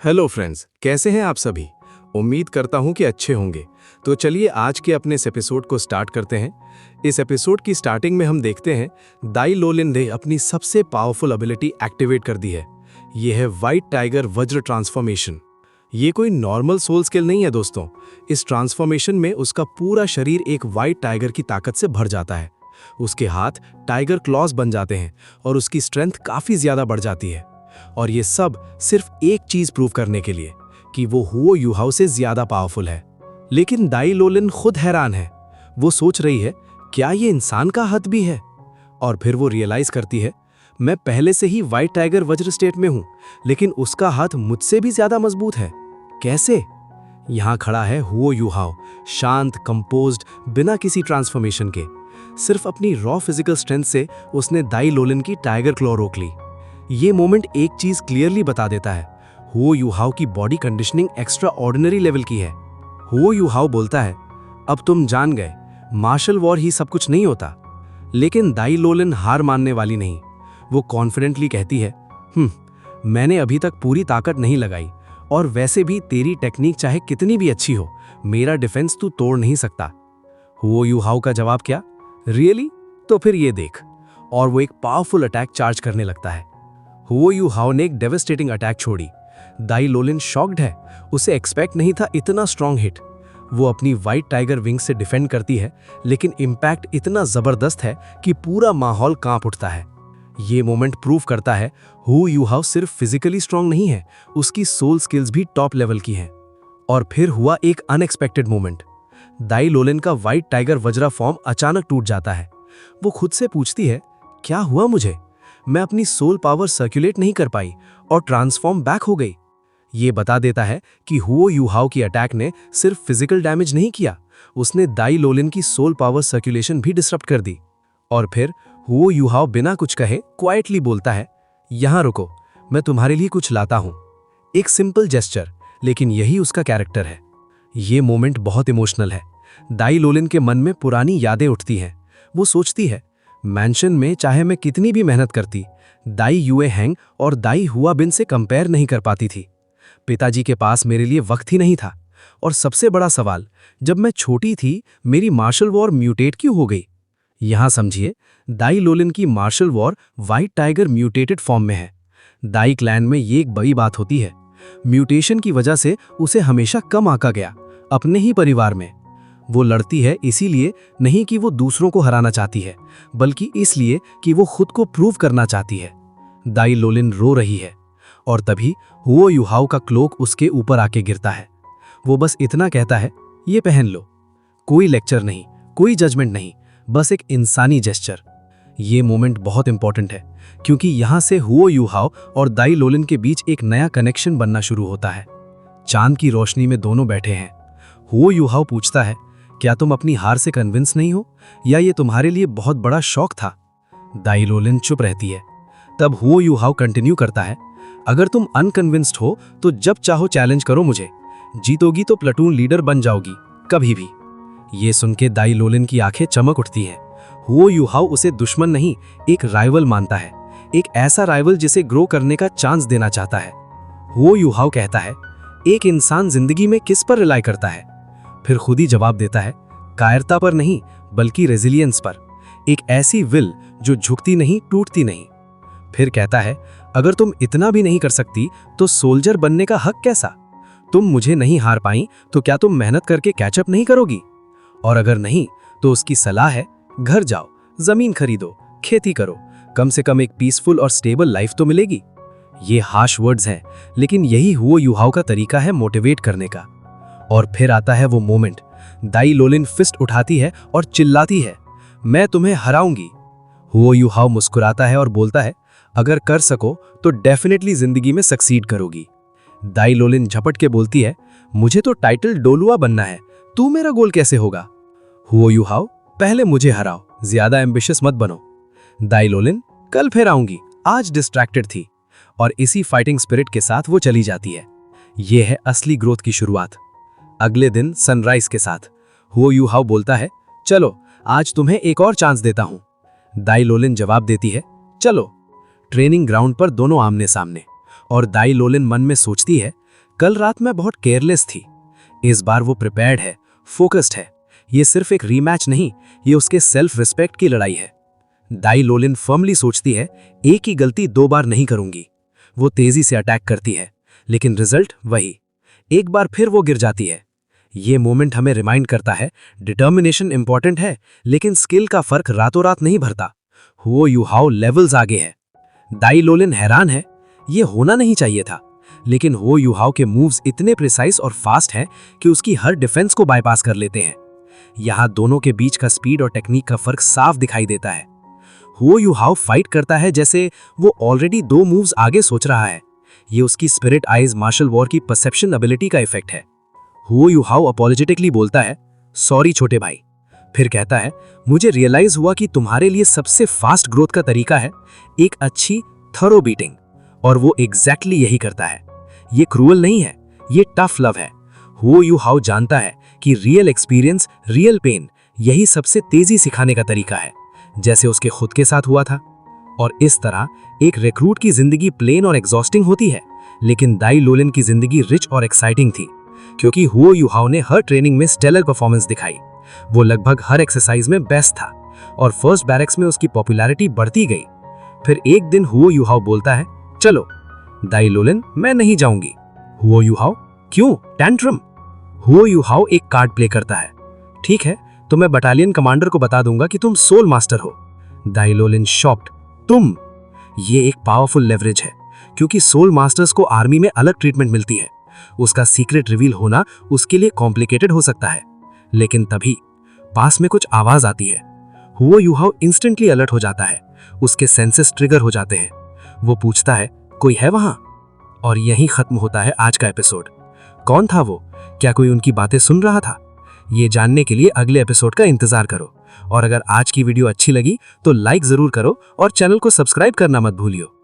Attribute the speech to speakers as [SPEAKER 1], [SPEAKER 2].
[SPEAKER 1] Hello friends, कैसे हैं आप सभी। उम्मीद करता हूं कि अच्छे होंगे। तो चलिए आज के अपने इस एपिसोड को स्टार्ट करते हैं। इस एपिसोड की स्टार्टिंग में हम देखते हैं दाई लोलिन ने अपनी सबसे पावरफुल एबिलिटी एक्टिवेट कर दी है। ये है वाइट टाइगर वज्र ट्रांसफॉर्मेशन। ये कोई नॉर्मल सोल स्किल नहीं है दोस्तों। इस ट्रांसफॉर्मेशन में उसका पूरा शरीर एक वाइट टाइगर की ताकत से भर जाता है। उसके हाथ टाइगर क्लॉज बन जाते हैं और उसकी स्ट्रेंथ काफी ज्यादा बढ़ जाती है। और ये सब सिर्फ एक चीज प्रूव करने के लिए कि वो हुओ यूहाओ से ज्यादा पावरफुल है। लेकिन दाई लोलिन खुद हैरान है। वो सोच रही है, क्या ये इंसान का हद भी है? और फिर वो रियलाइज करती है, मैं पहले से ही वाइट टाइगर वज्र स्टेट में हूं, लेकिन उसका हाथ मुझसे भी ज्यादा मजबूत है। कैसे? यहां खड़ा है हुओ यूहाओ, शांत, कंपोज्ड, बिना किसी ट्रांसफॉर्मेशन के। सिर्फ अपनी रॉ फिजिकल स्ट्रेंथ से उसने दाई लोलिन की टाइगर क्लॉ रोक ली। ये मोमेंट एक चीज क्लियरली बता देता है, हुओ यूहाओ की body conditioning extra ordinary level की है। हुओ यूहाओ बोलता है, अब तुम जान गए, मार्शल वॉर ही सब कुछ नहीं होता। लेकिन दाई लोलिन हार मानने वाली नहीं। वो कॉन्फिडेंटली कहती है, मैंने अभी तक पूरी ताकत नहीं लगाई, और वैसे भी तेरी टेक्निक चाहे कितनी भी अच्छी हो, मेरा डिफेंस तू तोड़ नहीं सकता। हुओ यूहाओ का जवाब क्या? रियली? तो फिर ये देख। और वो एक पावरफुल अटैक चार्ज करने लगता है। हुओ यूहाओ ने एक डेवास्टेटिंग अटैक छोड़ी। दाई लोलिन शॉक्ड है, उसे एक्सपेक्ट नहीं था इतना स्ट्रॉन्ग हिट। वो अपनी वाइट टाइगर विंग से डिफेंड करती है, लेकिन इंपैक्ट इतना जबरदस्त है कि पूरा माहौल कांप उठता है। ये मोमेंट प्रूव करता है हुओ यूहाओ सिर्फ फिजिकली स्ट्रॉन्ग नहीं है, उसकी सोल स्किल्स भी टॉप लेवल की हैं। और फिर हुआ एक अनएक्सपेक्टेड मोमेंट। दाई लोलिन का वाइट टाइगर वज्रा फॉर्म अचानक टूट जाता है। वो खुद से पूछती है, क्या हुआ मुझे? मैं अपनी सोल पावर सर्कुलेट नहीं कर पाई और ट्रांसफॉर्म बैक हो गई। ये बता देता है कि हुओ यूहाओ की अटैक ने सिर्फ फिजिकल डैमेज नहीं किया, उसने दाई लोलिन की सोल पावर सर्कुलेशन भी डिसरप्ट कर दी। और फिर हुओ यूहाओ बिना कुछ कहे क्वाइटली बोलता है, यहां रुको, मैं तुम्हारे लिए कुछ लाता हूं। एक सिंपल जेस्चर, लेकिन यही उसका कैरेक्टर है। ये मोमेंट बहुत इमोशनल है। दाई लोलिन के मन में पुरानी यादें उठती हैं। वो सोचती है, मैंशन में चाहे मैं कितनी भी मेहनत करती, दाई युए हैंग और दाई हुआ बिन से कंपेयर नहीं कर पाती थी। पिताजी के पास मेरे लिए वक्त ही नहीं था। और सबसे बड़ा सवाल, जब मैं छोटी थी मेरी मार्शल वॉर म्यूटेट क्यों हो गई? यहां समझिए, दाई लोलिन की martial war white tiger mutated form में है। दाई क्लैन में ये एक बड़ी बात होती है। म्यूटेशन की वजह से उसे हमेशा कम आंका गया, अपने ही परिवार में। वो लड़ती है इसीलिए नहीं कि वो दूसरों को हराना चाहती है, बल्कि इसलिए कि वो खुद को प्रूव करना चाहती है। दाई लोलिन रो रही है और तभी हुओ यूहाओ का क्लोक उसके ऊपर आके गिरता है। वो बस इतना कहता है, ये पहन लो। कोई लेक्चर नहीं, कोई जजमेंट नहीं, बस एक इंसानी जेस्चर। ये मोमेंट बहुत इंपॉर्टेंट है, क्योंकि यहां से हुओ यूहाओ और दाई लोलिन के बीच एक नया कनेक्शन बनना शुरू होता है। चांद की रोशनी में दोनों बैठे हैं। हुओ यूहाओ पूछता है, क्या तुम अपनी हार से कन्विंस नहीं हो, या ये तुम्हारे लिए बहुत बड़ा शौक था? दाई लोलिन चुप रहती है। तब हुओ यूहाओ कंटिन्यू करता है, अगर तुम अनकन्विंस्ड हो तो जब चाहो चैलेंज करो मुझे, जीतोगी तो प्लेटून लीडर बन जाओगी, कभी भी। ये सुन के दाई लोलिन की आंखें चमक उठती हैं। हुओ यूहाओ उसे दुश्मन नहीं, एक राइवल मानता है, एक ऐसा राइवल जिसे ग्रो करने का चांस देना चाहता है। हुओ यूहाओ कहता है, एक इंसान जिंदगी में किस पर रिलाई करता है? फिर खुद ही जवाब देता है, कायरता पर नहीं, बल्कि रेजिलियंस पर। एक ऐसी विल जो झुकती नहीं, टूटती नहीं। फिर कहता है, अगर तुम इतना भी नहीं कर सकती तो सोल्जर बनने का हक कैसा? तुम मुझे नहीं हार पाई तो क्या तुम मेहनत करके कैचअप नहीं करोगी? और अगर नहीं तो उसकी सलाह है, घर जाओ, जमीन खरीदो, खेती करो, कम से कम एक पीसफुल और स्टेबल लाइफ तो मिलेगी। ये हार्श वर्ड्स हैं, लेकिन यही हुओ यूहाओ का तरीका है मोटिवेट करने का। और फिर आता है वो मोमेंट, दाई लोलिन फिस्ट उठाती है और चिल्लाती है, मैं तुम्हें हराऊंगी। हुओ यूहाओ मुस्कुराता है और बोलता है, अगर कर सको तो डेफिनेटली जिंदगी में सक्सीड करोगी। दाई लोलिन झपट के बोलती है, मुझे तो टाइटल डोलुआ बनना है, तू मेरा गोल कैसे होगा? हुओ यूहाओ, पहले मुझे हराओ, ज्यादा एम्बिशियस मत बनो। दाई लोलिन, कल फिर आऊंगी, आज डिस्ट्रैक्टेड थी। और इसी फाइटिंग स्पिरिट के साथ वो चली जाती है। ये है असली ग्रोथ की शुरुआत। अगले दिन सनराइज के साथ हुओ यूहाओ बोलता है, चलो आज तुम्हें एक और चांस देता हूं। दाई लोलिन जवाब देती है, चलो। ट्रेनिंग ग्राउंड पर दोनों आमने सामने, और दाई लोलिन मन में सोचती है, कल रात मैं बहुत केयरलेस थी। इस बार वो प्रिपेयर्ड है, फोकस्ड है। ये सिर्फ एक रीमैच नहीं, ये उसके सेल्फ रिस्पेक्ट की लड़ाई है। दाई लोलिन फर्मली सोचती है, एक ही गलती 2 बार नहीं करूंगी। वो तेजी से अटैक करती है, लेकिन रिजल्ट वही। एक बार फिर वो गिर जाती है। ये मोमेंट हमें रिमाइंड करता है, डिटर्मिनेशन इंपॉर्टेंट है, लेकिन स्किल का फर्क रातों रात नहीं भरता। हुओ युहाओ लेवल्स आगे है। दाई लोलिन हैरान है, ये होना नहीं चाहिए था, लेकिन हुओ युहाओ के मूव्स इतने प्रिसाइज और फास्ट हैं कि उसकी हर डिफेंस को बाईपास कर लेते हैं। यहाँ दोनों के बीच का स्पीड और टेक्निक का फर्क साफ दिखाई देता है। हुओ युहाओ फाइट करता है जैसे वो ऑलरेडी 2 मूव्स आगे सोच रहा है। ये उसकी स्पिरिट आइज मार्शल वॉर की परसेप्शन एबिलिटी का इफेक्ट है। हुओ युहाओ अपॉलोजेटिकली बोलता है, सॉरी छोटे भाई। फिर कहता है, मुझे रियलाइज हुआ कि तुम्हारे लिए सबसे फास्ट ग्रोथ का तरीका है एक अच्छी थरो बीटिंग, और वो एग्जैक्टली यही करता है। ये क्रूअल नहीं है, ये टफ लव है। हुओ युहाओ जानता है कि रियल एक्सपीरियंस, रियल पेन, यही सबसे तेजी सिखाने का तरीका है, जैसे उसके खुद के साथ हुआ था। और इस तरह एक रिक्रूट की जिंदगी प्लेन और एग्जॉस्टिंग होती है, लेकिन दाई लोलिन की जिंदगी रिच और एक्साइटिंग थी, क्योंकि हुओ युहाओ ने हर ट्रेनिंग में स्टेलर परफॉर्मेंस दिखाई। वो लगभग हर एक्सरसाइज में बेस्ट था, और फर्स्ट बैरक्स में उसकी पॉपुलैरिटी बढ़ती गई। फिर एक दिन हुओ युहाओ बोलता है, चलो। दाई लोलिन, मैं नहीं जाऊंगी। हुओ युहाओ, क्यों? टैंट्रम। हुओ युहाओ एक कार्ड प्ले करता है, ठीक है, तो मैं बटालियन कमांडर को बता दूंगा कि तुम सोल मास्टर हो। दाई लोलिन शॉक्ड, तुम? ये एक पावरफुल लेवरेज है, क्योंकि सोल मास्टर्स को आर्मी में अलग ट्रीटमेंट मिलती है। उसका सीक्रेट रिवील होना उसके लिए कॉम्प्लिकेटेड हो सकता है। लेकिन तभी पास में कुछ आवाज आती है। हुओ युहाओ इंस्टेंटली अलर्ट हो जाता है, उसके सेंसेस ट्रिगर हो जाते हैं। वो पूछता है, कोई है वहां? और यहीं खत्म होता है आज का एपिसोड। कौन था वो? क्या कोई उनकी बातें सुन रहा था? ये जानने के लिए अगले एपिसोड का इंतजार करो। और अगर आज की वीडियो अच्छी लगी तो लाइक जरूर करो और चैनल को सब्सक्राइब करना मत भूलियो।